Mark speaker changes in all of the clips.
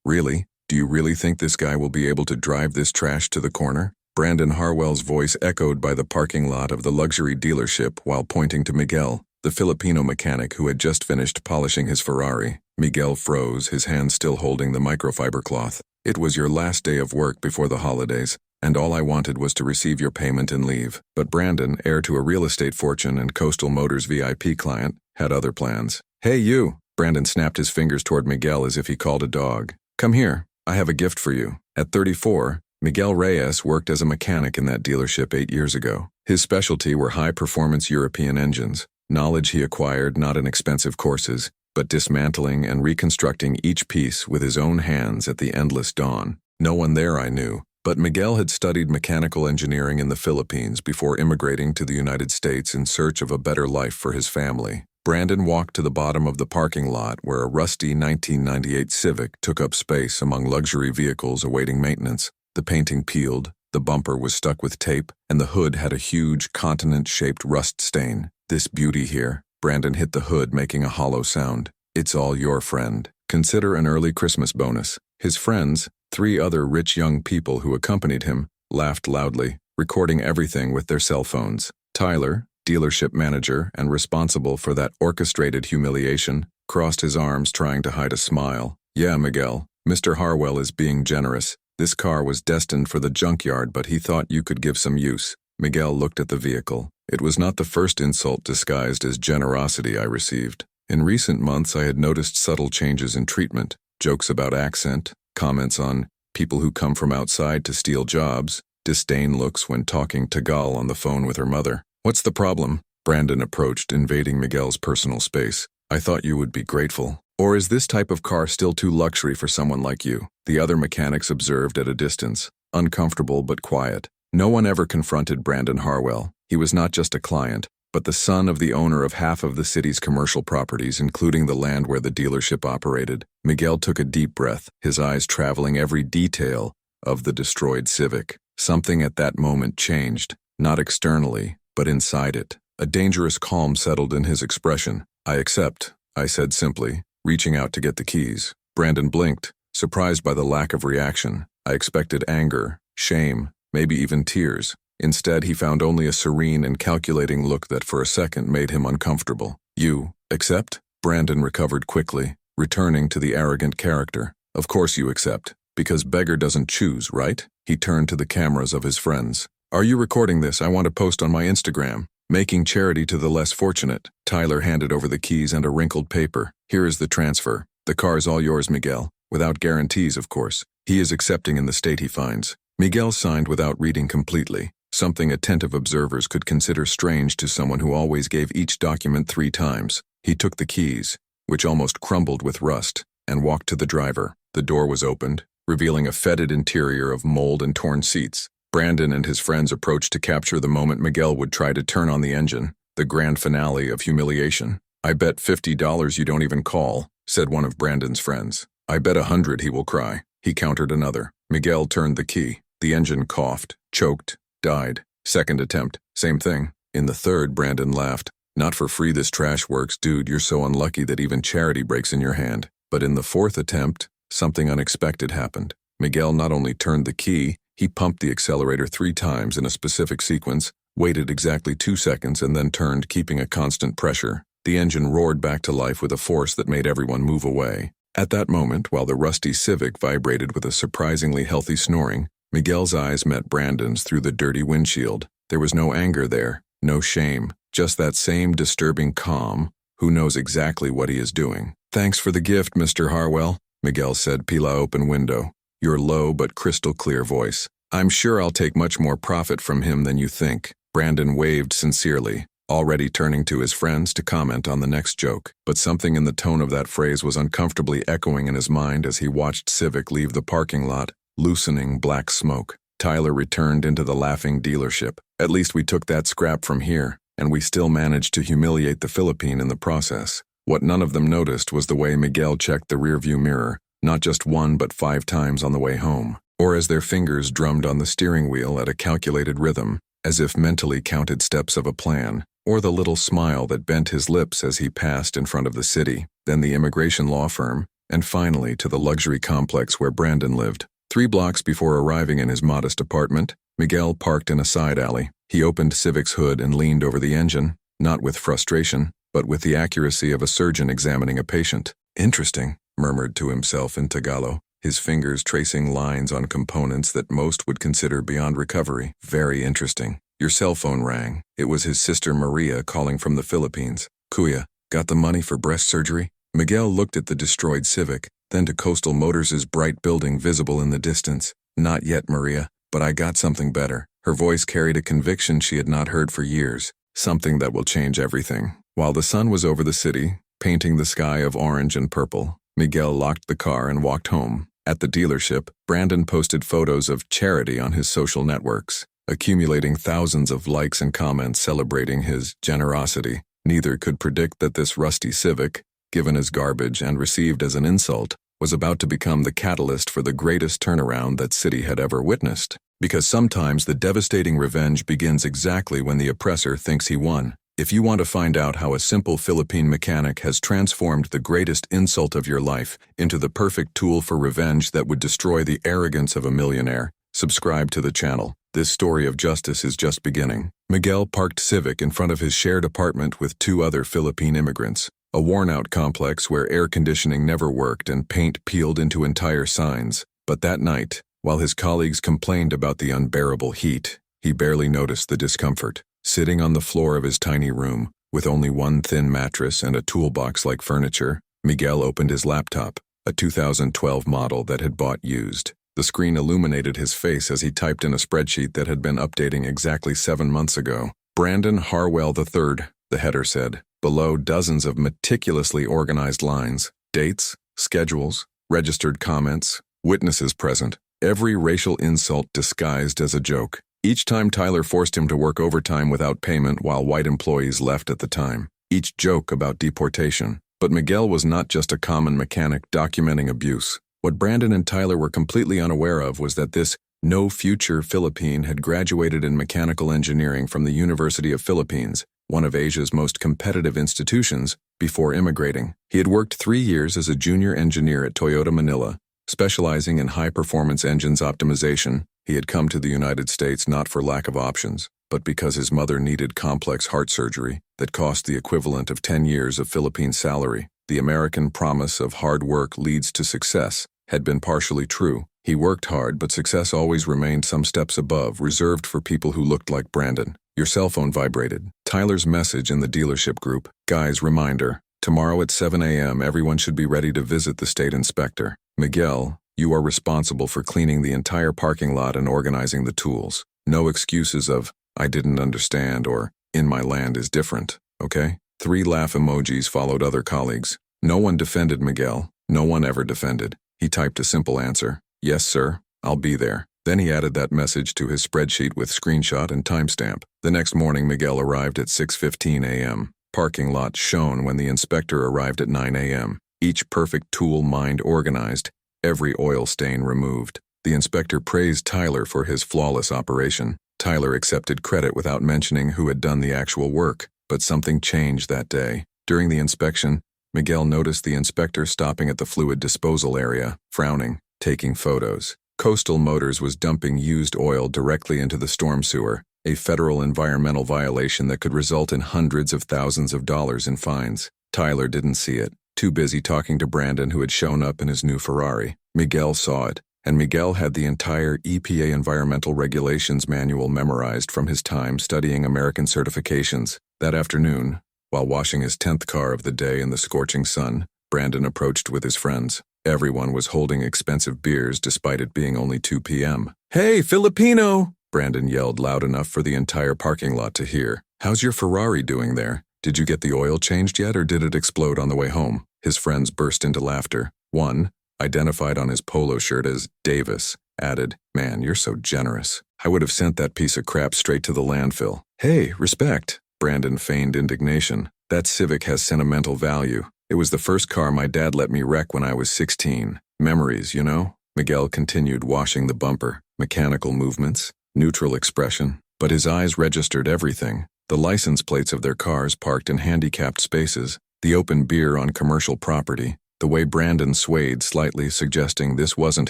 Speaker 1: Really? Do you really think this guy will be able to drive this trash to the corner? Brandon Harwell's voice echoed by the parking lot of the luxury dealership while pointing to Miguel, the Filipino mechanic who had just finished polishing his Ferrari. Miguel froze, his hand still holding the microfiber cloth. It was your last day of work before the holidays, and all I wanted was to receive your payment and leave. But Brandon, heir to a real estate fortune and Coastal Motors VIP client, had other plans. Hey you! Brandon snapped his fingers toward Miguel as if he called a dog. Come here, I have a gift for you. At 34, Miguel Reyes worked as a mechanic in that dealership 8 years ago. His specialty were high-performance European engines, knowledge he acquired not in expensive courses, but dismantling and reconstructing each piece with his own hands at the endless dawn. No one there I knew, but Miguel had studied mechanical engineering in the Philippines before immigrating to the United States in search of a better life for his family. Brandon walked to the bottom of the parking lot where a rusty 1998 Civic took up space among luxury vehicles awaiting maintenance. The painting peeled, the bumper was stuck with tape, and the hood had a huge continent-shaped rust stain. This beauty here. Brandon hit the hood, making a hollow sound. It's all your friend. Consider an early Christmas bonus. His friends, 3 other rich young people who accompanied him, laughed loudly, recording everything with their cell phones. Tyler, dealership manager and responsible for that orchestrated humiliation, crossed his arms trying to hide a smile. Yeah, Miguel, Mr. Harwell is being generous. This car was destined for the junkyard, but he thought you could give some use. Miguel looked at the vehicle. It was not the first insult disguised as generosity I received. In recent months I had noticed subtle changes in treatment, jokes about accent, comments on people who come from outside to steal jobs, disdain looks when talking Tagal on the phone with her mother. What's the problem? Brandon approached, invading Miguel's personal space. I thought you would be grateful. Or is this type of car still too luxury for someone like you? The other mechanics observed at a distance, uncomfortable but quiet. No one ever confronted Brandon Harwell. He was not just a client, but the son of the owner of half of the city's commercial properties, including the land where the dealership operated. Miguel took a deep breath, his eyes traveling every detail of the destroyed Civic. Something at that moment changed, not externally, but inside it. A dangerous calm settled in his expression. I accept, I said simply, reaching out to get the keys. Brandon blinked, surprised by the lack of reaction. I expected anger, shame, maybe even tears. Instead, he found only a serene and calculating look that for a second made him uncomfortable. You accept? Brandon recovered quickly, returning to the arrogant character. Of course you accept, because beggar doesn't choose, right? He turned to the cameras of his friends. Are you recording this? I want to post on my Instagram. Making charity to the less fortunate. Tyler handed over the keys and a wrinkled paper. Here is the transfer. The car's all yours, Miguel. Without guarantees, of course. He is accepting in the state he finds. Miguel signed without reading completely, something attentive observers could consider strange to someone who always gave each document 3 times. He took the keys, which almost crumbled with rust, and walked to the driver. The door was opened, revealing a fetid interior of mold and torn seats. Brandon and his friends approached to capture the moment Miguel would try to turn on the engine, the grand finale of humiliation. I bet $50 you don't even call, said one of Brandon's friends. I bet 100 he will cry, he countered another. Miguel turned the key. The engine coughed, choked, died. Second attempt, same thing. In the third, Brandon laughed. Not for free this trash works, dude, you're so unlucky that even charity breaks in your hand. But in the 4th attempt, something unexpected happened. Miguel not only turned the key, he pumped the accelerator 3 times in a specific sequence, waited exactly 2 seconds, and then turned, keeping a constant pressure. The engine roared back to life with a force that made everyone move away. At that moment, while the rusty Civic vibrated with a surprisingly healthy snoring, Miguel's eyes met Brandon's through the dirty windshield. There was no anger there, no shame, just that same disturbing calm. Who knows exactly what he is doing? Thanks for the gift, Mr. Harwell, Miguel said, Pila open window. Your low but crystal clear voice. I'm sure I'll take much more profit from him than you think. Brandon waved sincerely, already turning to his friends to comment on the next joke. But something in the tone of that phrase was uncomfortably echoing in his mind as he watched Civic leave the parking lot, loosening black smoke. Tyler returned into the laughing dealership. At least we took that scrap from here, and we still managed to humiliate the Philippine in the process. What none of them noticed was the way Miguel checked the rearview mirror, not just 1 but 5 times on the way home, or as their fingers drummed on the steering wheel at a calculated rhythm, as if mentally counted steps of a plan, or the little smile that bent his lips as he passed in front of the city. Then the immigration law firm, and finally to the luxury complex where Brandon lived. 3 blocks before arriving in his modest apartment, Miguel parked in a side alley. He opened Civic's hood and leaned over the engine, not with frustration, but with the accuracy of a surgeon examining a patient. "Interesting," murmured to himself in Tagalog, his fingers tracing lines on components that most would consider beyond recovery. "Very interesting." Your cell phone rang. It was his sister Maria calling from the Philippines. "Kuya, got the money for breast surgery?" Miguel looked at the destroyed Civic, then to Coastal Motors' bright building visible in the distance. "Not yet, Maria, but I got something better." Her voice carried a conviction she had not heard for years. "Something that will change everything." While the sun was over the city, painting the sky of orange and purple, Miguel locked the car and walked home. At the dealership, Brandon posted photos of charity on his social networks, accumulating thousands of likes and comments celebrating his generosity. Neither could predict that this rusty Civic, given as garbage and received as an insult, was about to become the catalyst for the greatest turnaround that city had ever witnessed. Because sometimes the devastating revenge begins exactly when the oppressor thinks he won. If you want to find out how a simple Philippine mechanic has transformed the greatest insult of your life into the perfect tool for revenge that would destroy the arrogance of a millionaire, subscribe to the channel. This story of justice is just beginning. Miguel parked Civic in front of his shared apartment with 2 other Philippine immigrants, a worn-out complex where air conditioning never worked and paint peeled into entire signs. But that night, while his colleagues complained about the unbearable heat, he barely noticed the discomfort. Sitting on the floor of his tiny room, with only one thin mattress and a toolbox-like furniture, Miguel opened his laptop, a 2012 model that had bought used. The screen illuminated his face as he typed in a spreadsheet that had been updating exactly 7 months ago. "Brandon Harwell III, the header said. Below, dozens of meticulously organized lines, dates, schedules, registered comments, witnesses present, every racial insult disguised as a joke. Each time Tyler forced him to work overtime without payment while white employees left at the time. Each joke about deportation. But Miguel was not just a common mechanic documenting abuse. What Brandon and Tyler were completely unaware of was that this no-future Philippine had graduated in mechanical engineering from the University of Philippines, one of Asia's most competitive institutions, before immigrating. He had worked 3 years as a junior engineer at Toyota Manila, specializing in high-performance engines optimization. He had come to the United States not for lack of options, but because his mother needed complex heart surgery that cost the equivalent of 10 years of Philippine salary. The American promise of hard work leads to success had been partially true. He worked hard, but success always remained some steps above, reserved for people who looked like Brandon. Your cell phone vibrated. Tyler's message in the dealership group. "Guys, reminder. Tomorrow at 7 a.m. everyone should be ready to visit the state inspector. Miguel, you are responsible for cleaning the entire parking lot and organizing the tools. No excuses of, 'I didn't understand' or 'in my land is different,' okay?" 3 laugh emojis followed other colleagues. No one defended Miguel. No one ever defended. He typed a simple answer. "Yes, sir. I'll be there." Then he added that message to his spreadsheet with screenshot and timestamp. The next morning, Miguel arrived at 6:15 a.m. Parking lot shone when the inspector arrived at 9 a.m. Each perfect tool mind organized, every oil stain removed. The inspector praised Tyler for his flawless operation. Tyler accepted credit without mentioning who had done the actual work, but something changed that day. During the inspection, Miguel noticed the inspector stopping at the fluid disposal area, frowning, taking photos. Coastal Motors was dumping used oil directly into the storm sewer, a federal environmental violation that could result in hundreds of thousands of dollars in fines. Tyler didn't see it, too busy talking to Brandon, who had shown up in his new Ferrari. Miguel saw it, and Miguel had the entire EPA environmental regulations manual memorized from his time studying American certifications. That afternoon, while washing his 10th car of the day in the scorching sun, Brandon approached with his friends. Everyone was holding expensive beers despite it being only 2 p.m. "Hey, Filipino!" Brandon yelled loud enough for the entire parking lot to hear. "How's your Ferrari doing there? Did you get the oil changed yet, or did it explode on the way home?" His friends burst into laughter. One, identified on his polo shirt as Davis, added, "Man, you're so generous. I would have sent that piece of crap straight to the landfill." "Hey, respect." Brandon feigned indignation. "That Civic has sentimental value. It was the first car my dad let me wreck when I was 16. Memories, you know?" Miguel continued washing the bumper, mechanical movements, neutral expression, but his eyes registered everything. The license plates of their cars parked in handicapped spaces, the open beer on commercial property, the The way Brandon swayed slightly, suggesting this wasn't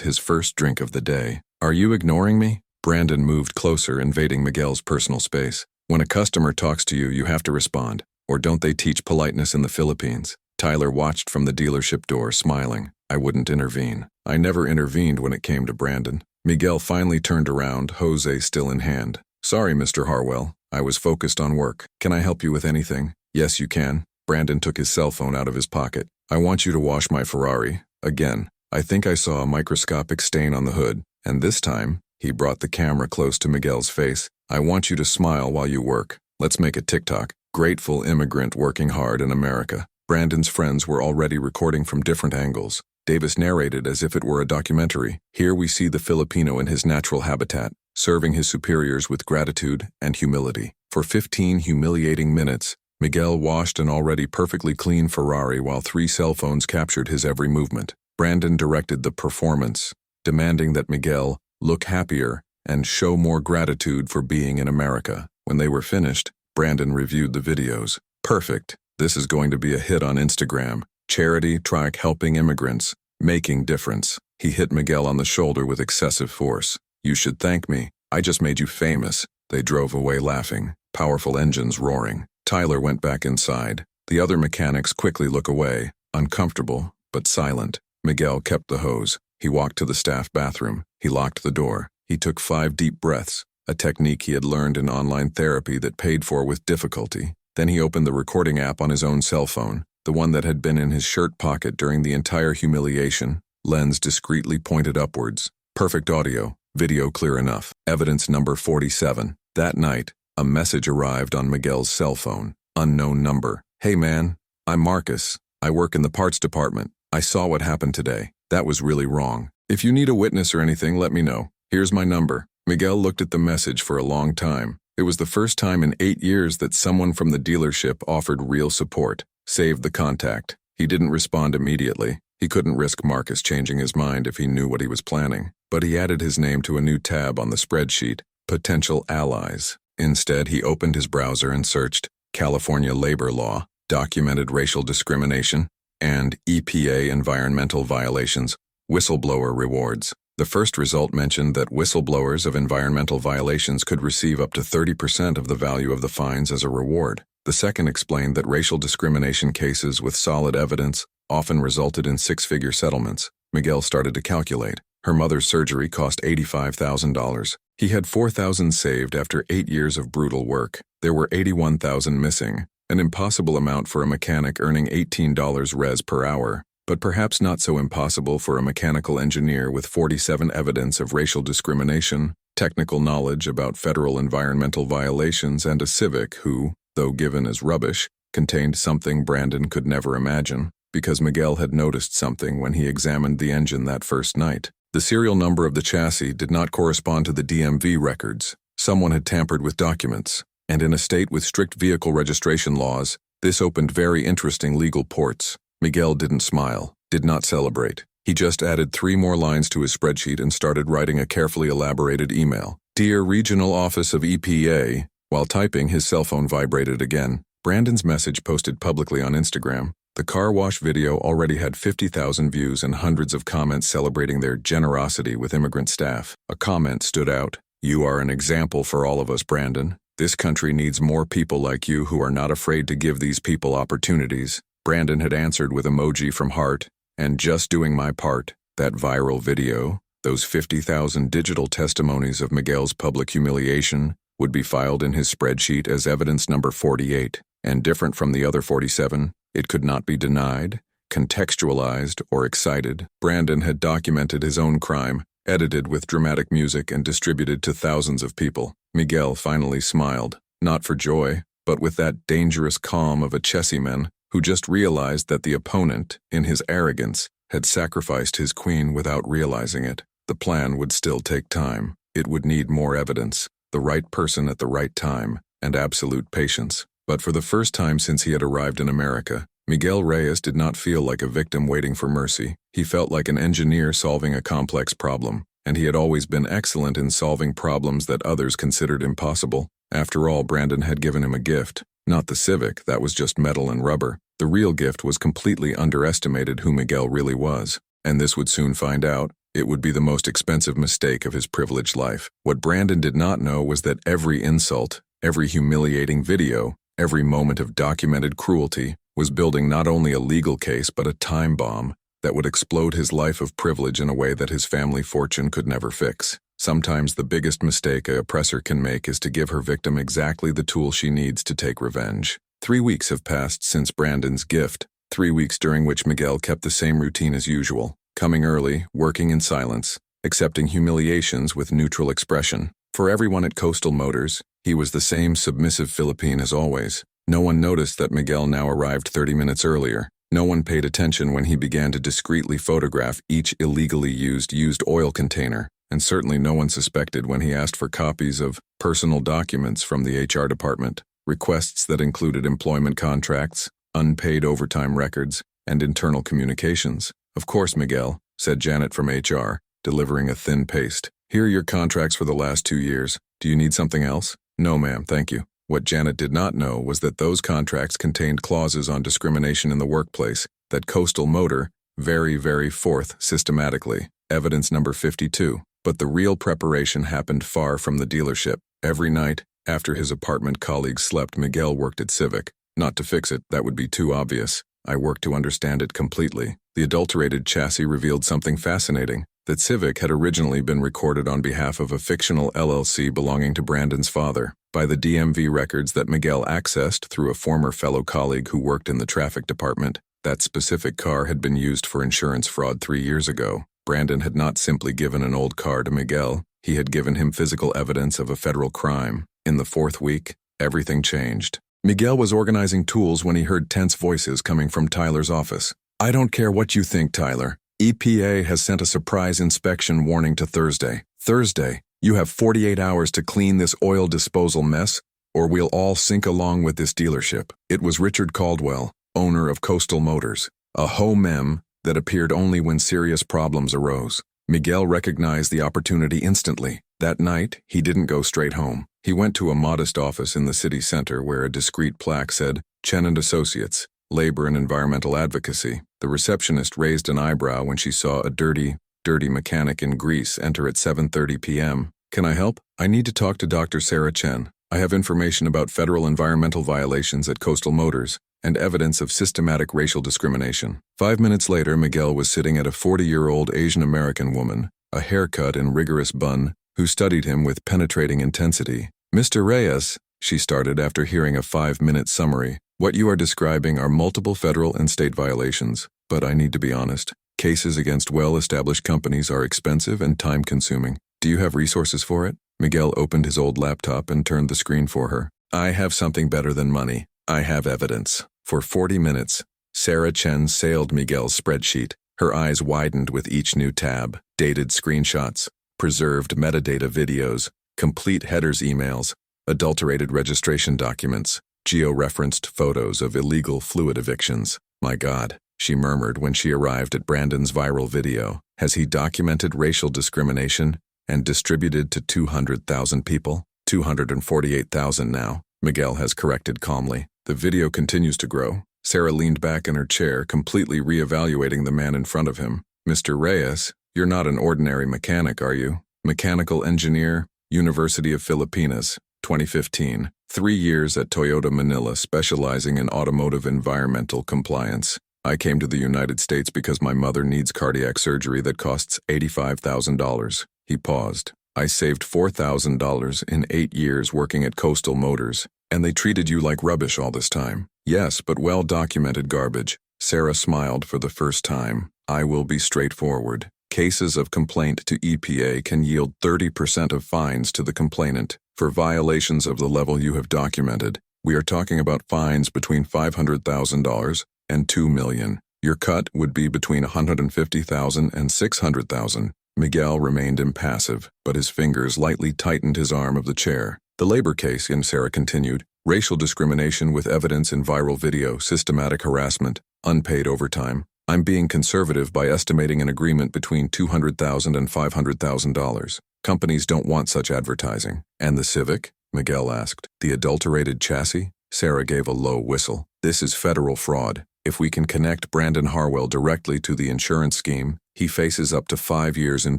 Speaker 1: his first drink of the day. "Are you ignoring me?" Brandon moved closer, invading Miguel's personal space. "When a customer talks to you, you have to respond. Or don't they teach politeness in the Philippines?" Tyler watched from the dealership door, smiling. "I wouldn't intervene." "I never intervened when it came to Brandon." Miguel finally turned around, Jose still in hand. "Sorry, Mr. Harwell. I was focused on work. Can I help you with anything?" "Yes, you can." Brandon took his cell phone out of his pocket. "I want you to wash my Ferrari. Again. I think I saw a microscopic stain on the hood. And this time," he brought the camera close to Miguel's face, "I want you to smile while you work. Let's make a TikTok. Grateful immigrant working hard in America." Brandon's friends were already recording from different angles. Davis narrated as if it were a documentary. "Here we see the Filipino in his natural habitat, serving his superiors with gratitude and humility." For 15 humiliating minutes, Miguel washed an already perfectly clean Ferrari while 3 cell phones captured his every movement. Brandon directed the performance, demanding that Miguel look happier and show more gratitude for being in America. When they were finished, Brandon reviewed the videos. "Perfect. This is going to be a hit on Instagram. Charity track helping immigrants, making difference." He hit Miguel on the shoulder with excessive force. "You should thank me. I just made you famous." They drove away laughing, powerful engines roaring. Tyler went back inside. The other mechanics quickly look away, uncomfortable, but silent. Miguel kept the hose. He walked to the staff bathroom. He locked the door. He took 5 deep breaths, a technique he had learned in online therapy that paid for with difficulty. Then he opened the recording app on his own cell phone, the one that had been in his shirt pocket during the entire humiliation, lens discreetly pointed upwards. Perfect audio, video clear enough. Evidence number 47. That night, a message arrived on Miguel's cell phone. Unknown number. "Hey man, I'm Marcus. I work in the parts department. I saw what happened today. That was really wrong. If you need a witness or anything, let me know. Here's my number." Miguel looked at the message for a long time. It was the first time in 8 years that someone from the dealership offered real support. Saved the contact. He didn't respond immediately. He couldn't risk Marcus changing his mind if he knew what he was planning. But he added his name to a new tab on the spreadsheet, Potential Allies. Instead, he opened his browser and searched California labor law, documented racial discrimination, and EPA environmental violations, whistleblower rewards. The first result mentioned that whistleblowers of environmental violations could receive up to 30% of the value of the fines as a reward. The second explained that racial discrimination cases with solid evidence often resulted in 6-figure settlements. Miguel started to calculate. Her mother's surgery cost $85,000. He had $4,000 saved after 8 years of brutal work. There were $81,000 missing, an impossible amount for a mechanic earning $18 res per hour, but perhaps not so impossible for a mechanical engineer with 47 evidence of racial discrimination, technical knowledge about federal environmental violations, and a civic who, though given as rubbish, contained something Brandon could never imagine, because Miguel had noticed something when he examined the engine that first night. The serial number of the chassis did not correspond to the DMV records. Someone had tampered with documents, and in a state with strict vehicle registration laws, this opened very interesting legal ports. Miguel didn't smile, did not celebrate. He just added 3 more lines to his spreadsheet and started writing a carefully elaborated email. "Dear Regional Office of EPA," while typing, his cell phone vibrated again. Brandon's message posted publicly on Instagram. The car wash video already had 50,000 views and hundreds of comments celebrating their generosity with immigrant staff. A comment stood out. "You are an example for all of us, Brandon. This country needs more people like you who are not afraid to give these people opportunities." Brandon had answered with emoji from heart, and "just doing my part." That viral video, those 50,000 digital testimonies of Miguel's public humiliation, would be filed in his spreadsheet as evidence number 48. And different from the other 47, it could not be denied, contextualized, or excited. Brandon had documented his own crime, edited with dramatic music and distributed to thousands of people. Miguel finally smiled, not for joy, but with that dangerous calm of a chessman who just realized that the opponent, in his arrogance, had sacrificed his queen without realizing it. The plan would still take time. It would need more evidence, the right person at the right time, and absolute patience. But for the first time since he had arrived in America, Miguel Reyes did not feel like a victim waiting for mercy. He felt like an engineer solving a complex problem, and he had always been excellent in solving problems that others considered impossible. After all, Brandon had given him a gift, Not the Civic, that was just metal and rubber. The real gift was completely underestimated who Miguel really was. And this would soon find out. It would be the most expensive mistake of his privileged life. What Brandon did not know was that every insult, every humiliating video, every moment of documented cruelty was building not only a legal case but a time bomb that would explode his life of privilege in a way that his family fortune could never fix. Sometimes the biggest mistake an oppressor can make is to give her victim exactly the tool she needs to take revenge. 3 weeks have passed since Brandon's gift, 3 weeks during which Miguel kept the same routine as usual, coming early, working in silence, accepting humiliations with neutral expression. For everyone at Coastal Motors, he was the same submissive Philippine as always. No one noticed that Miguel now arrived 30 minutes earlier. No one paid attention when he began to discreetly photograph each illegally used oil container, and certainly no one suspected when he asked for copies of personal documents from the HR department, requests that included employment contracts, unpaid overtime records, and internal communications. "Of course, Miguel," said Janet from HR, delivering a thin paste. "Here are your contracts for the last 2 years. Do you need something else?" "No, ma'am, thank you." What Janet did not know was that those contracts contained clauses on discrimination in the workplace that Coastal Motor very forth systematically. Evidence number 52. But the real preparation happened far from the dealership. Every night, after his apartment colleagues slept, Miguel worked at Civic. Not to fix it, that would be too obvious. I worked to understand it completely. The adulterated chassis revealed something fascinating, that Civic had originally been recorded on behalf of a fictional LLC belonging to Brandon's father. By the DMV records that Miguel accessed through a former fellow colleague who worked in the traffic department, that specific car had been used for insurance fraud 3 years ago. Brandon had not simply given an old car to Miguel, he had given him physical evidence of a federal crime. In the 4th week, everything changed. Miguel was organizing tools when he heard tense voices coming from Tyler's office. "I don't care what you think, Tyler. EPA has sent a surprise inspection warning to Thursday. Thursday, you have 48 hours to clean this oil disposal mess, or we'll all sink along with this dealership." It was Richard Caldwell, owner of Coastal Motors, a ho-mem that appeared only when serious problems arose. Miguel recognized the opportunity instantly. That night, he didn't go straight home. He went to a modest office in the city center where a discreet plaque said, "Chen and Associates, Labor and Environmental Advocacy." The receptionist raised an eyebrow when she saw a dirty mechanic in Greece enter at 7:30 p.m. "Can I help? I need to talk to Dr. Sarah Chen. I have information about federal environmental violations at Coastal Motors and evidence of systematic racial discrimination." 5 minutes later, Miguel was sitting at a 40-year-old Asian American woman, a haircut and rigorous bun, who studied him with penetrating intensity. "Mr. Reyes," she started after hearing a 5-minute summary, "what you are describing are multiple federal and state violations, but I need to be honest. Cases against well-established companies are expensive and time-consuming. Do you have resources for it?" Miguel opened his old laptop and turned the screen for her. "I have something better than money. I have evidence." For 40 minutes, Sarah Chen sailed Miguel's spreadsheet. Her eyes widened with each new tab. Dated screenshots, preserved metadata videos, complete headers emails, adulterated registration documents, geo-referenced photos of illegal fluid evictions. "My God," she murmured when she arrived at Brandon's viral video. "Has he documented racial discrimination and distributed to 200,000 people? 248,000 now," Miguel has corrected calmly. The video continues to grow. Sarah leaned back in her chair, completely re-evaluating the man in front of him. "Mr. Reyes, you're not an ordinary mechanic, are you? Mechanical engineer, University of Filipinas, 2015. 3 years at Toyota Manila, specializing in automotive environmental compliance. I came to the United States because my mother needs cardiac surgery that costs $85,000. He paused. "I saved $4,000 in 8 years working at Coastal Motors, and they treated you like rubbish all this time." "Yes, but well-documented garbage." Sarah smiled for the first time. "I will be straightforward. Cases of complaint to EPA can yield 30% of fines to the complainant for violations of the level you have documented. We are talking about fines between $500,000 and $2 million. Your cut would be between $150,000 and $600,000. Miguel remained impassive, but his fingers lightly tightened his arm of the chair. "The labor case," Sarah continued, "racial discrimination with evidence in viral video, systematic harassment, unpaid overtime. I'm being conservative by estimating an agreement between $200,000 and $500,000. Companies don't want such advertising." "And the Civic?" Miguel asked. "The adulterated chassis?" Sarah gave a low whistle. This is federal fraud. If we can connect Brandon Harwell directly to the insurance scheme, he faces up to 5 years in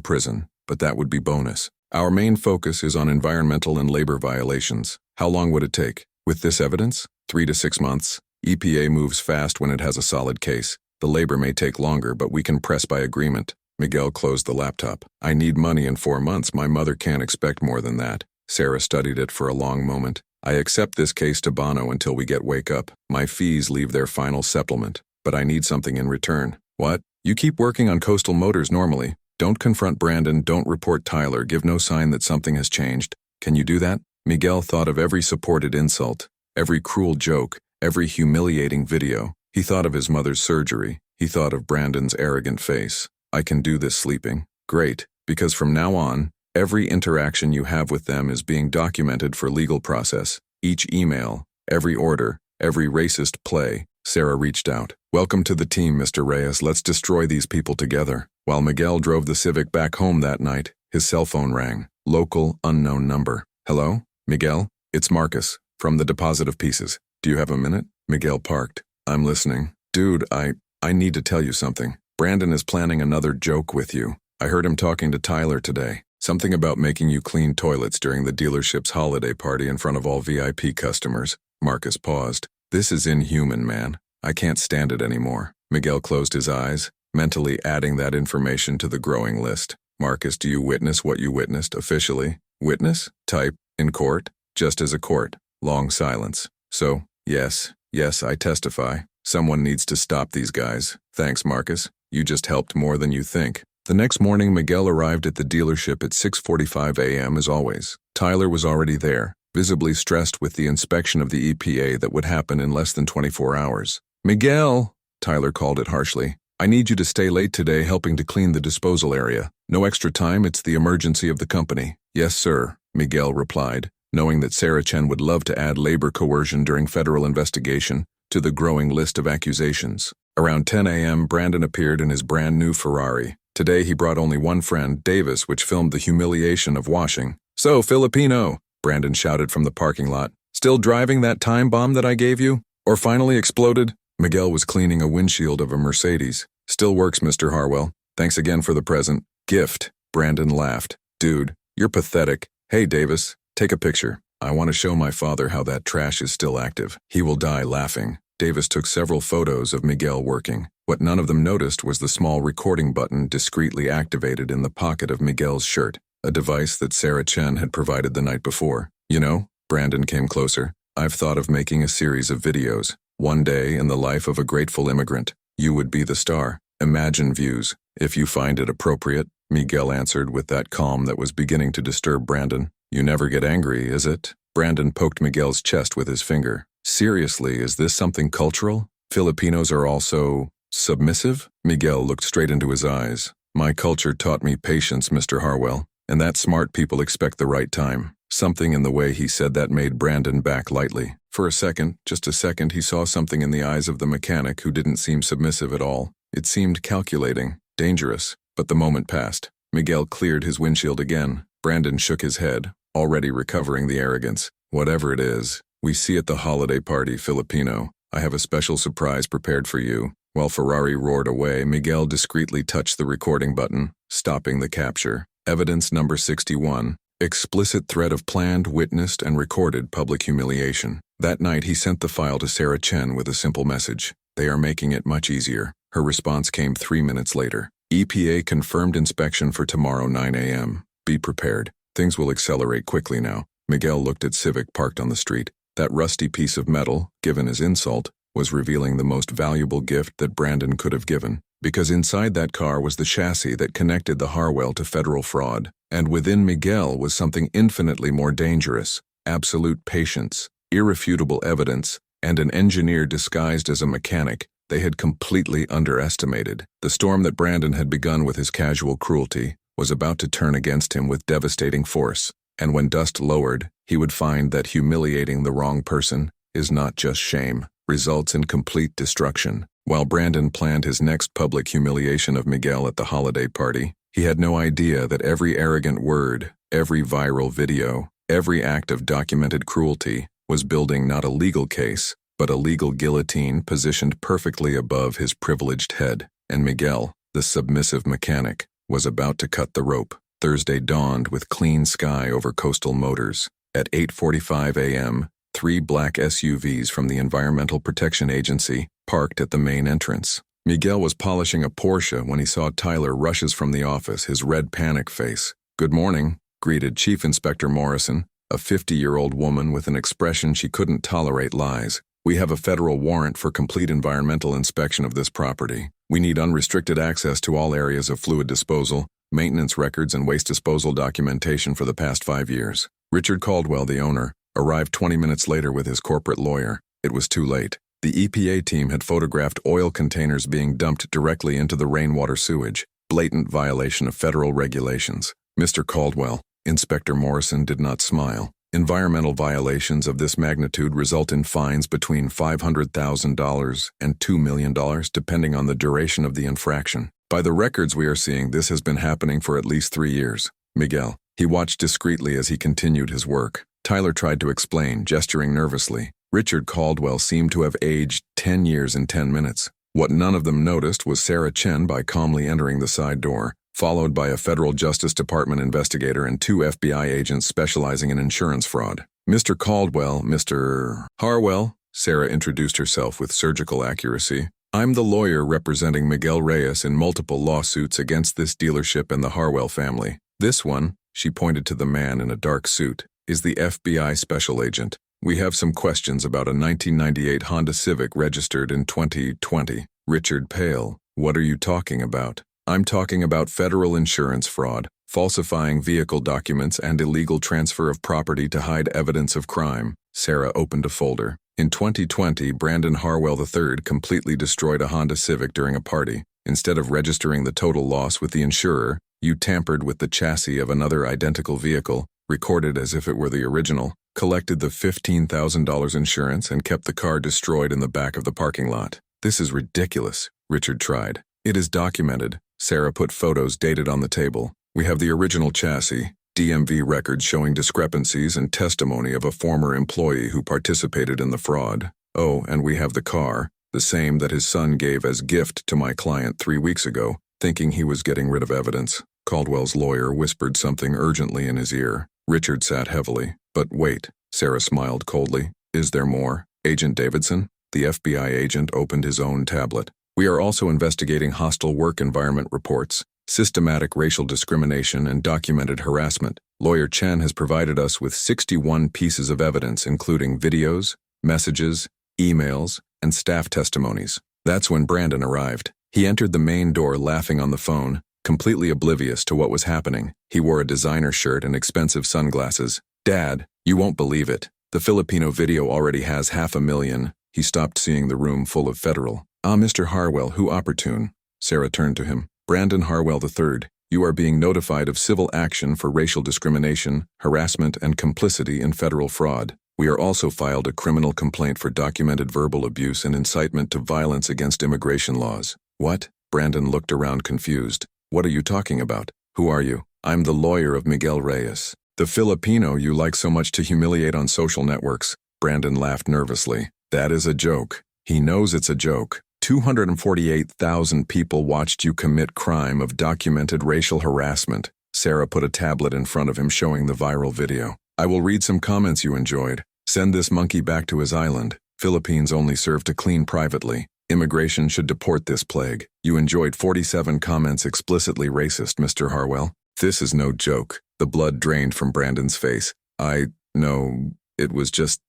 Speaker 1: prison, but that would be bonus. Our main focus is on environmental and labor violations. How long would it take? With this evidence? 3 to 6 months. EPA moves fast when it has a solid case. The labor may take longer, but we can press by agreement. Miguel closed the laptop. I need money in 4 months. My mother can't expect more than that. Sarah studied it for a long moment. I accept this case to Bono until we get wake up. My fees leave their final settlement, but I need something in return. What? You keep working on Coastal Motors normally. Don't confront Brandon, don't report Tyler, give no sign that something has changed. Can you do that? Miguel thought of every supported insult, every cruel joke, every humiliating video. He thought of his mother's surgery. He thought of Brandon's arrogant face. I can do this sleeping. Great, because from now on, every interaction you have with them is being documented for legal process. Each email, every order, every racist play. Sarah reached out. Welcome to the team, Mr. Reyes. Let's destroy these people together. While Miguel drove the Civic back home that night, his cell phone rang. Local, unknown number. Hello? Miguel? It's Marcus, from the Deposit of Pieces. Do you have a minute? Miguel parked. I'm listening. Dude, I need to tell you something. Brandon is planning another joke with you. I heard him talking to Tyler today. Something about making you clean toilets during the dealership's holiday party in front of all VIP customers. Marcus paused. This is inhuman, man. I can't stand it anymore. Miguel closed his eyes, mentally adding that information to the growing list. Marcus, do you witness what you witnessed officially? Witness? Type. In court? Just as a court. Long silence. So, yes, I testify. Someone needs to stop these guys. Thanks, Marcus. You just helped more than you think. The next morning, Miguel arrived at the dealership at 6:45 a.m. as always. Tyler was already there, visibly stressed with the inspection of the EPA that would happen in less than 24 hours. Miguel, Tyler called it harshly. I need you to stay late today helping to clean the disposal area. No extra time, it's the emergency of the company. Yes, sir, Miguel replied, knowing that Sarah Chen would love to add labor coercion during federal investigation to the growing list of accusations. Around 10 a.m., Brandon appeared in his brand new Ferrari. Today he brought only one friend, Davis, which filmed the humiliation of washing. So, Filipino, Brandon shouted from the parking lot. Still driving that time bomb that I gave you? Or finally exploded? Miguel was cleaning a windshield of a Mercedes. Still works, Mr. Harwell. Thanks again for the present. Gift. Brandon laughed. Dude, you're pathetic. Hey, Davis, take a picture. I want to show my father how that trash is still active. He will die laughing. Davis took several photos of Miguel working. What none of them noticed was the small recording button discreetly activated in the pocket of Miguel's shirt, a device that Sarah Chen had provided the night before. You know, Brandon came closer. I've thought of making a series of videos. One day in the life of a grateful immigrant. You would be the star. Imagine views. If you find it appropriate, Miguel answered with that calm that was beginning to disturb Brandon. You never get angry, is it? Brandon poked Miguel's chest with his finger. Seriously, is this something cultural? Filipinos are also submissive? Miguel looked straight into his eyes. My culture taught me patience, Mr. Harwell, and that smart people expect the right time. Something in the way he said that made Brandon back lightly. For a second, just a second, he saw something in the eyes of the mechanic who didn't seem submissive at all. It seemed calculating, dangerous, but the moment passed. Miguel cleared his windshield again. Brandon shook his head, already recovering the arrogance. Whatever it is, we see at the holiday party, Filipino. I have a special surprise prepared for you. While Ferrari roared away, Miguel discreetly touched the recording button, stopping the capture. Evidence number 61. Explicit threat of planned, witnessed, and recorded public humiliation. That night, he sent the file to Sarah Chen with a simple message. They are making it much easier. Her response came 3 minutes later. EPA confirmed inspection for tomorrow 9 a.m. Be prepared. Things will accelerate quickly now. Miguel looked at Civic parked on the street. That rusty piece of metal, given as insult, was revealing the most valuable gift that Brandon could have given. Because inside that car was the chassis that connected the Harwell to federal fraud. And within Miguel was something infinitely more dangerous. Absolute patience, irrefutable evidence, and an engineer disguised as a mechanic they had completely underestimated. The storm that Brandon had begun with his casual cruelty was about to turn against him with devastating force. And when dust lowered, he would find that humiliating the wrong person is not just shame, results in complete destruction. While Brandon planned his next public humiliation of Miguel at the holiday party, he had no idea that every arrogant word, every viral video, every act of documented cruelty was building not a legal case, but a legal guillotine positioned perfectly above his privileged head, and Miguel, the submissive mechanic, was about to cut the rope. Thursday dawned with clean sky over coastal motors. At 8:45 a.m., 3 black SUVs from the Environmental Protection Agency parked at the main entrance. Miguel was polishing a Porsche when he saw Tyler rushes from the office, his red panic face. "Good morning," greeted Chief Inspector Morrison, a 50-year-old woman with an expression she couldn't tolerate lies. "We have a federal warrant for complete environmental inspection of this property. We need unrestricted access to all areas of fluid disposal, maintenance records, and waste disposal documentation for the past 5 years." Richard Caldwell, the owner, arrived 20 minutes later with his corporate lawyer. It was too late. The EPA team had photographed oil containers being dumped directly into the rainwater sewage, blatant violation of federal regulations. "Mr. Caldwell," Inspector Morrison did not smile. "Environmental violations of this magnitude result in fines between $500,000 and $2 million depending on the duration of the infraction. By the records we are seeing, this has been happening for at least 3 years. Miguel." He watched discreetly as he continued his work. Tyler tried to explain, gesturing nervously. Richard Caldwell seemed to have aged 10 years in 10 minutes. What none of them noticed was Sarah Chen by calmly entering the side door, followed by a federal Justice Department investigator and 2 FBI agents specializing in insurance fraud. "Mr. Caldwell, Mr. Harwell," Sarah introduced herself with surgical accuracy. "I'm the lawyer representing Miguel Reyes in multiple lawsuits against this dealership and the Harwell family. This one," she pointed to the man in a dark suit, "is the FBI special agent. We have some questions about a 1998 Honda Civic registered in 2020. Richard Pale, what are you talking about?" "I'm talking about federal insurance fraud, falsifying vehicle documents, and illegal transfer of property to hide evidence of crime." Sarah opened a folder. "In 2020, Brandon Harwell III completely destroyed a Honda Civic during a party. Instead of registering the total loss with the insurer, you tampered with the chassis of another identical vehicle, recorded as if it were the original, collected the $15,000 insurance, and kept the car destroyed in the back of the parking lot." "This is ridiculous," Richard tried. "It is documented." Sarah put photos dated on the table. "We have the original chassis, DMV records showing discrepancies, and testimony of a former employee who participated in the fraud. Oh, and we have the car, the same that his son gave as gift to my client 3 weeks ago, thinking he was getting rid of evidence." Caldwell's lawyer whispered something urgently in his ear. Richard sat heavily. "But wait," Sarah smiled coldly. "Is there more? Agent Davidson?" The FBI agent opened his own tablet. "We are also investigating hostile work environment reports, systematic racial discrimination, and documented harassment. Lawyer Chen has provided us with 61 pieces of evidence, including videos, messages, emails, and staff testimonies." That's when Brandon arrived. He entered the main door laughing on the phone, completely oblivious to what was happening. He wore a designer shirt and expensive sunglasses. "Dad, you won't believe it. The Filipino video already has 500,000. He stopped seeing the room full of federal. "Ah, Mr. Harwell, who opportune." Sarah turned to him. "Brandon Harwell III, you are being notified of civil action for racial discrimination, harassment, and complicity in federal fraud. We are also filed a criminal complaint for documented verbal abuse and incitement to violence against immigration laws." "What?" Brandon looked around confused. "What are you talking about? Who are you?" "I'm the lawyer of Miguel Reyes, the Filipino you like so much to humiliate on social networks." Brandon laughed nervously. "That is a joke. He knows it's a joke. 248,000 people watched you commit crime of documented racial harassment." Sarah put a tablet in front of him showing the viral video. "I will read some comments you enjoyed. Send this monkey back to his island. Philippines only serve to clean privately. Immigration should deport this plague. You enjoyed 47 comments explicitly racist, Mr. Harwell. This is no joke." The blood drained from Brandon's face. No, it was just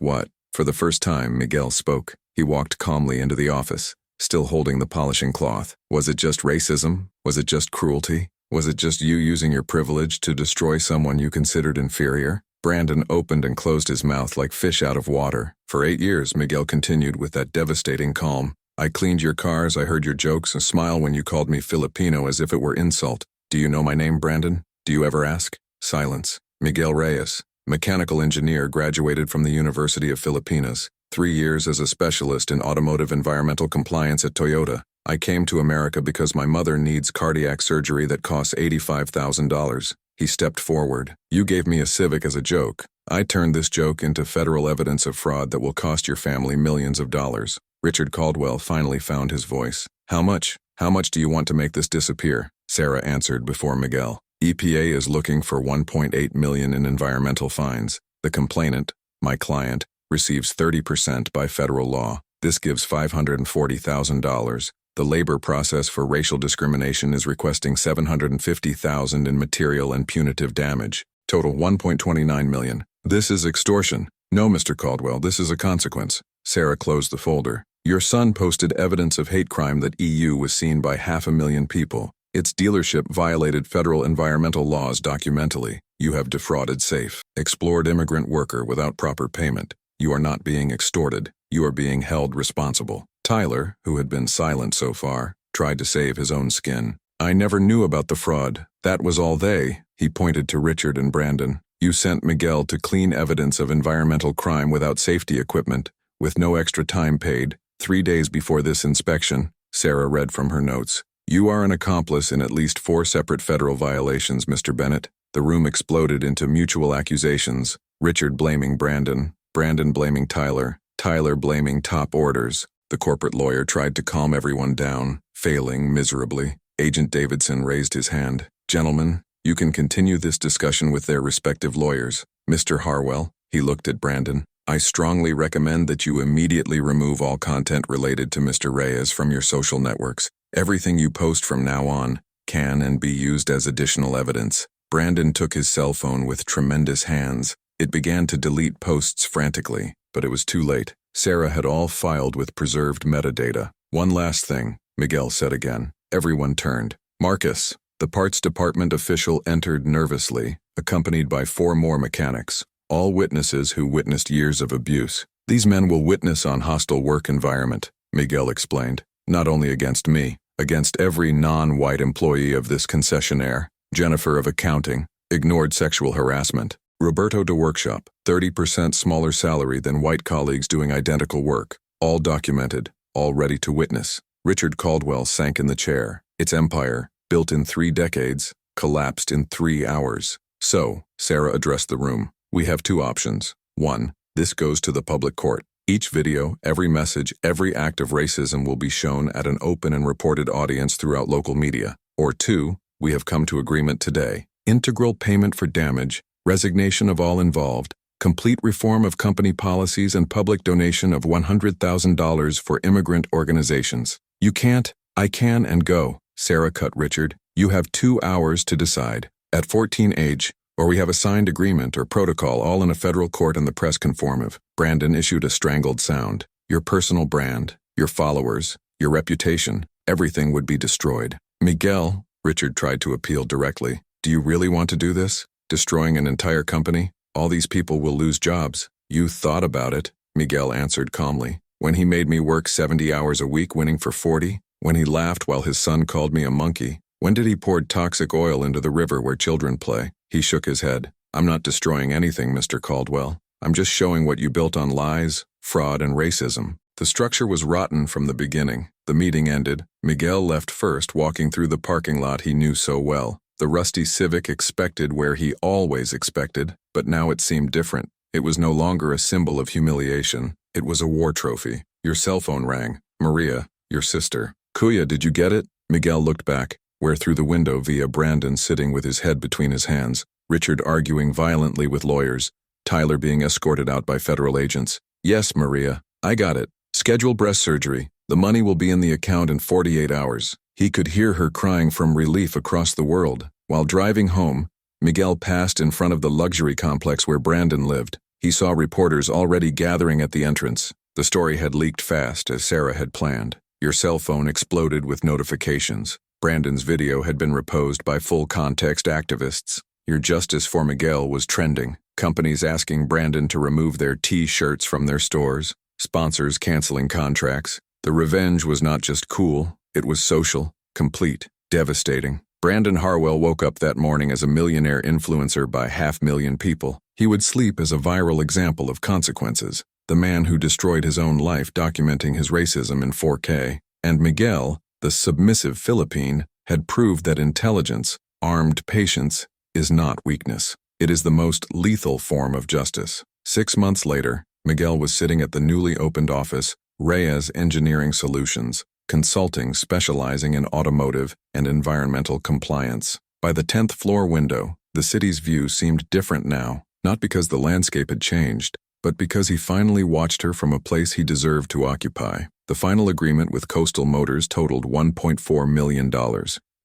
Speaker 1: what?" For the first time, Miguel spoke. He walked calmly into the office, still holding the polishing cloth. "Was it just racism? Was it just cruelty? Was it just you using your privilege to destroy someone you considered inferior?" Brandon opened and closed his mouth like fish out of water. "For 8 years, Miguel continued with that devastating calm. "I cleaned your cars, I heard your jokes, and smile when you called me Filipino as if it were insult. Do you know my name, Brandon? Do you ever ask?" Silence. "Miguel Reyes, mechanical engineer, graduated from the University of Filipinas. 3 years as a specialist in automotive environmental compliance at Toyota. I came to America because my mother needs cardiac surgery that costs $85,000. He stepped forward. You gave me a Civic as a joke. I turned this joke into federal evidence of fraud that will cost your family millions of dollars. Richard Caldwell finally found his voice. How much? How much do you want to make this disappear? Sarah answered before Miguel. EPA is looking for $1.8 million in environmental fines. The complainant, my client, receives 30% by federal law. This gives $540,000. The labor process for racial discrimination is requesting $750,000 in material and punitive damage. Total $1.29 million. This is extortion. No, Mr. Caldwell, this is a consequence. Sarah closed the folder. Your son posted evidence of hate crime that EU was seen by 500,000 people. Its dealership violated federal environmental laws documentally. You have defrauded safe, explored immigrant worker without proper payment. You are not being extorted. You are being held responsible. Tyler, who had been silent so far, tried to save his own skin. I never knew about the fraud. That was all they. He pointed to Richard and Brandon. You sent Miguel to clean evidence of environmental crime without safety equipment, with no extra time paid. 3 days before this inspection, Sarah read from her notes. You are an accomplice in at least 4 separate federal violations, Mr. Bennett. The room exploded into mutual accusations. Richard blaming Brandon, Brandon blaming Tyler, Tyler blaming top orders. The corporate lawyer tried to calm everyone down, failing miserably. Agent Davidson raised his hand. Gentlemen, you can continue this discussion with their respective lawyers. Mr. Harwell, he looked at Brandon. I strongly recommend that you immediately remove all content related to Mr. Reyes from your social networks. Everything you post from now on can and be used as additional evidence. Brandon took his cell phone with tremendous hands. It began to delete posts frantically, but it was too late. Sarah had all filed with preserved metadata. One last thing, Miguel said again. Everyone turned. Marcus, the parts department official, entered nervously, accompanied by 4 more mechanics, all witnesses who witnessed years of abuse. These men will witness on hostile work environment, Miguel explained. Not only against me, against every non-white employee of this concessionaire. Jennifer of accounting, ignored sexual harassment. Roberto de workshop, 30% smaller salary than white colleagues doing identical work. All documented, all ready to witness. Richard Caldwell sank in the chair. Its empire, built in 3 decades, collapsed in 3 hours. So, Sarah addressed the room. We have 2 options. 1, this goes to the public court. Each video, every message, every act of racism will be shown at an open and reported audience throughout local media. Or 2, we have come to agreement today. Integral payment for damage, resignation of all involved, complete reform of company policies and public donation of $100,000 for immigrant organizations. You can't, I can, and go. Sarah cut Richard. You have 2 hours to decide. At 14 age, or we have a signed agreement or protocol all in a federal court and the press conformative. Brandon issued a strangled sound. Your personal brand, your followers, your reputation, everything would be destroyed. Miguel, Richard tried to appeal directly. Do you really want to do this? Destroying an entire company? All these people will lose jobs. You thought about it, Miguel answered calmly. When he made me work 70 hours a week winning for 40? When he laughed while his son called me a monkey? When did he pour toxic oil into the river where children play? He shook his head. I'm not destroying anything, Mr. Caldwell. I'm just showing what you built on lies, fraud, and racism. The structure was rotten from the beginning. The meeting ended. Miguel left first, walking through the parking lot he knew so well. The rusty Civic expected where he always expected, but now it seemed different. It was no longer a symbol of humiliation. It was a war trophy. Your cell phone rang. Maria, your sister. Kuya, did you get it? Miguel looked back, where through the window via Brandon sitting with his head between his hands, Richard arguing violently with lawyers, Tyler being escorted out by federal agents. Yes, Maria, I got it. Schedule breast surgery. The money will be in the account in 48 hours. He could hear her crying from relief across the world. While driving home, Miguel passed in front of the luxury complex where Brandon lived. He saw reporters already gathering at the entrance. The story had leaked fast, as Sarah had planned. Your cell phone exploded with notifications. Brandon's video had been reposed by full-context activists. Your justice for Miguel was trending. Companies asking Brandon to remove their T-shirts from their stores. Sponsors canceling contracts. The revenge was not just cool, it was social, complete, devastating. Brandon Harwell woke up that morning as a millionaire influencer by 500,000 people. He would sleep as a viral example of consequences. The man who destroyed his own life documenting his racism in 4K. And Miguel, the submissive Philippine, had proved that intelligence, armed patience, is not weakness. It is the most lethal form of justice. 6 months later, Miguel was sitting at the newly opened office, Reyes Engineering Solutions, consulting specializing in automotive and environmental compliance. By the 10th floor window, the city's view seemed different now, not because the landscape had changed, but because he finally watched her from a place he deserved to occupy. The final agreement with Coastal Motors totaled $1.4 million.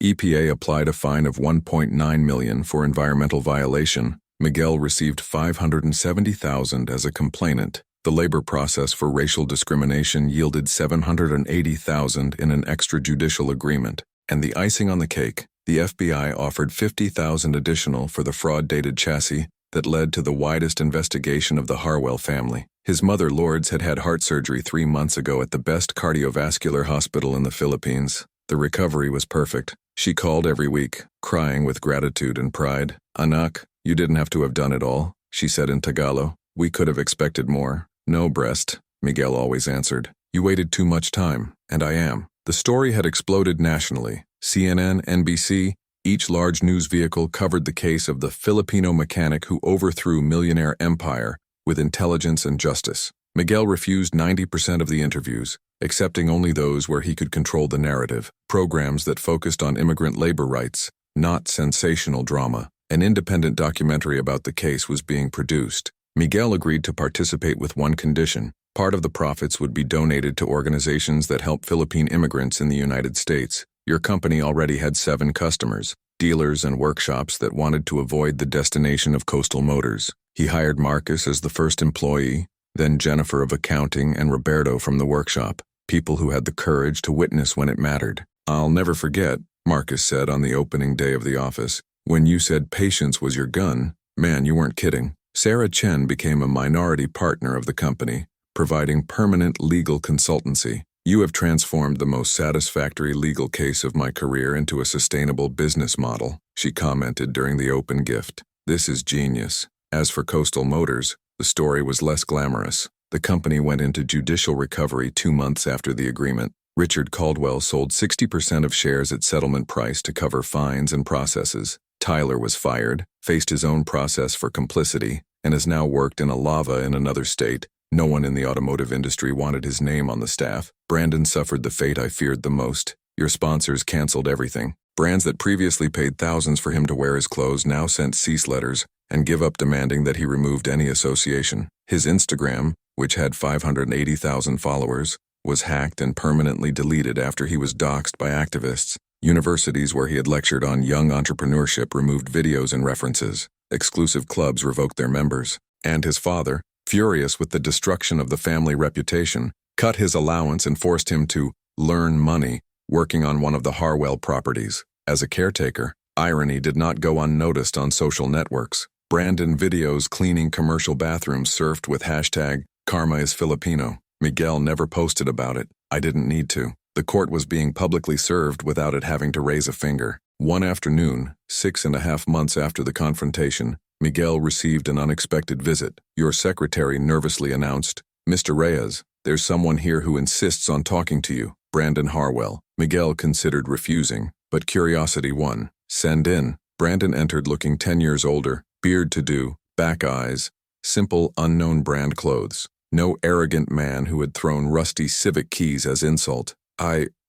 Speaker 1: EPA applied a fine of $1.9 million for environmental violation. Miguel received $570,000 as a complainant. The labor process for racial discrimination yielded $780,000 in an extrajudicial agreement. And the icing on the cake, the FBI offered $50,000 additional for the fraud-dated chassis that led to the widest investigation of the Harwell family. His mother, Lourdes, had had heart surgery 3 months ago at the best cardiovascular hospital in the Philippines. The recovery was perfect. She called every week, crying with gratitude and pride. "Anak, you didn't have to have done it all," she said in Tagalog. "We could have expected more." "No, breast," Miguel always answered. "You waited too much time, and I am." The story had exploded nationally. CNN, NBC, each large news vehicle covered the case of the Filipino mechanic who overthrew Millionaire empire with intelligence and justice. Miguel refused 90% of the interviews, accepting only those where he could control the narrative, programs that focused on immigrant labor rights, not sensational drama. An independent documentary about the case was being produced. Miguel agreed to participate with one condition. Part of the profits would be donated to organizations that help Philippine immigrants in the United States. Your company already had 7 customers, dealers and workshops that wanted to avoid the destination of Coastal Motors. He hired Marcus as the first employee, then Jennifer of accounting and Roberto from the workshop, people who had the courage to witness when it mattered. "I'll never forget," Marcus said on the opening day of the office, "when you said patience was your gun. Man, you weren't kidding." Sarah Chen became a minority partner of the company, providing permanent legal consultancy. "You have transformed the most satisfactory legal case of my career into a sustainable business model," she commented during the open gift. "This is genius." As for Coastal Motors, the story was less glamorous. The company went into judicial recovery 2 months after the agreement. Richard Caldwell sold 60% of shares at settlement price to cover fines and processes. Tyler was fired, faced his own process for complicity, and has now worked in a lava in another state. No one in the automotive industry wanted his name on the staff. Brandon suffered the fate I feared the most. Your sponsors canceled everything. Brands that previously paid thousands for him to wear his clothes now sent cease letters and give up demanding that he removed any association. His Instagram, which had 580,000 followers, was hacked and permanently deleted after he was doxxed by activists. Universities where he had lectured on young entrepreneurship removed videos and references. Exclusive clubs revoked their members. And his father, furious with the destruction of the family reputation, cut his allowance and forced him to learn money working on one of the Harwell properties. As a caretaker, irony did not go unnoticed on social networks. Brandon videos cleaning commercial bathrooms surfed with hashtag Karma is Filipino. Miguel never posted about it. I didn't need to. The court was being publicly served without it having to raise a finger. One afternoon, 6.5 months after the confrontation, Miguel received an unexpected visit. Your secretary nervously announced, "Mr. Reyes, there's someone here who insists on talking to you, Brandon Harwell." Miguel considered refusing, but curiosity won. "Send in." Brandon entered looking 10 years older, beard to do, back eyes, simple unknown brand clothes. No arrogant man who had thrown rusty civic keys as insult.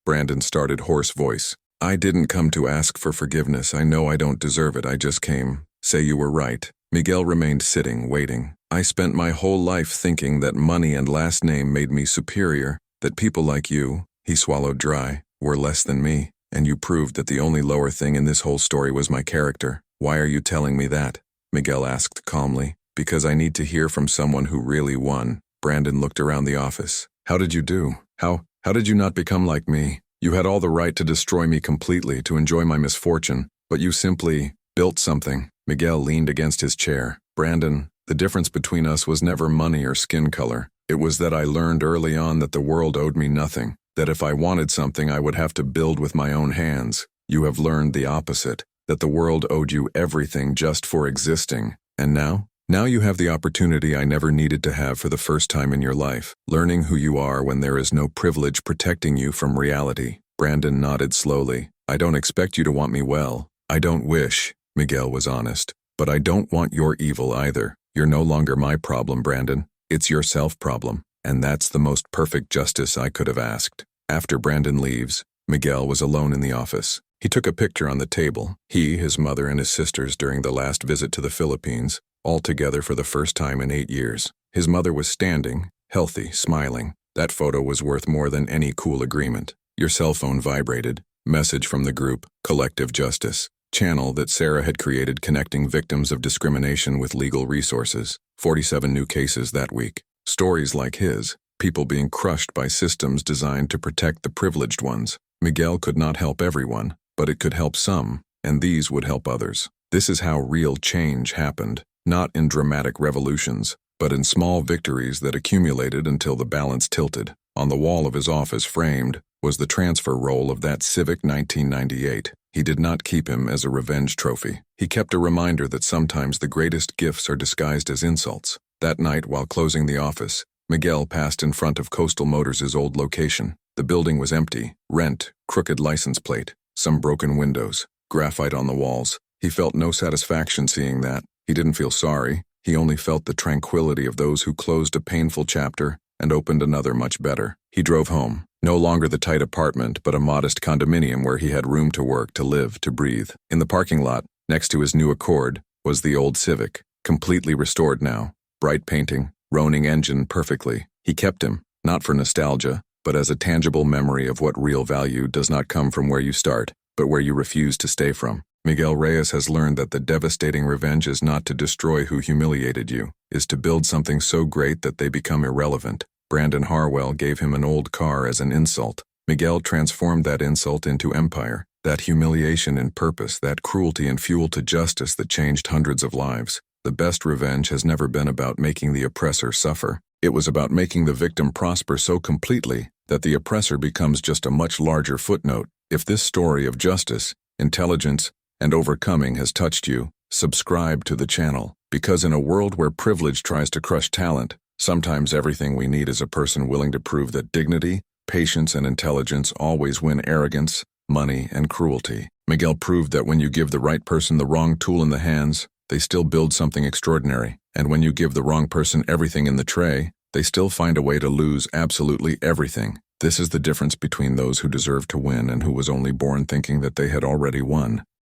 Speaker 1: Brandon started hoarse voice. "I didn't come to ask for forgiveness. I know I don't deserve it. I just came. Say you were right." Miguel remained sitting, waiting. "I spent my whole life thinking that money and last name made me superior, that people like you," he swallowed dry, "were less than me, and you proved that the only lower thing in this whole story was my character." "Why are you telling me that?" Miguel asked calmly. "Because I need to hear from someone who really won." Brandon looked around the office. "How did you do? How did you not become like me? You had all the right to destroy me completely, to enjoy my misfortune, but you simply built something." Miguel leaned against his chair. "Brandon, the difference between us was never money or skin color. It was that I learned early on that the world owed me nothing, that if I wanted something I would have to build with my own hands. You have learned the opposite, that the world owed you everything just for existing. And now? Now you have the opportunity I never needed to have for the first time in your life, learning who you are when there is no privilege protecting you from reality." Brandon nodded slowly. "I don't expect you to want me well. I don't wish. Miguel was honest. But I don't want your evil either. You're no longer my problem, Brandon. It's your self-problem. And that's the most perfect justice I could have asked. After Brandon leaves, Miguel was alone in the office. He took a picture on the table. He, his mother, and his sisters during the last visit to the Philippines, all together for the first time in 8 years. His mother was standing, healthy, smiling. That photo was worth more than any cool agreement. Your cell phone vibrated. Message from the group, Collective Justice. Channel that Sarah had created connecting victims of discrimination with legal resources. 47 new cases that week. Stories like his, people being crushed by systems designed to protect the privileged ones. Miguel could not help everyone, but it could help some, and these would help others. This is how real change happened, not in dramatic revolutions, but in small victories that accumulated until the balance tilted. On the wall of his office, framed, was the transfer roll of that Civic 1998. He did not keep him as a revenge trophy. He kept a reminder that sometimes the greatest gifts are disguised as insults. That night, while closing the office, Miguel passed in front of Coastal Motors' old location. The building was empty, rent, crooked license plate, some broken windows, graphite on the walls. He felt no satisfaction seeing that. He didn't feel sorry. He only felt the tranquility of those who closed a painful chapter and opened another much better. He drove home. No longer the tight apartment, but a modest condominium where he had room to work, to live, to breathe. In the parking lot, next to his new Accord, was the old Civic, completely restored now. Bright painting, roaring engine perfectly. He kept him, not for nostalgia, but as a tangible memory of what real value does not come from where you start, but where you refuse to stay from. Miguel Reyes has learned that the devastating revenge is not to destroy who humiliated you, is to build something so great that they become irrelevant. Brandon Harwell gave him an old car as an insult. Miguel transformed that insult into empire, that humiliation in purpose, that cruelty and fuel to justice that changed hundreds of lives. The best revenge has never been about making the oppressor suffer. It was about making the victim prosper so completely that the oppressor becomes just a much larger footnote. If this story of justice, intelligence, and overcoming has touched you, subscribe to the channel. Because in a world where privilege tries to crush talent, sometimes everything we need is a person willing to prove that dignity, patience, and intelligence always win arrogance, money, and cruelty. Miguel proved that when you give the right person the wrong tool in the hands, they still build something extraordinary. And when you give the wrong person everything in the tray, they still find a way to lose absolutely everything. This is the difference between those who deserve to win and who was only born thinking that they had already won.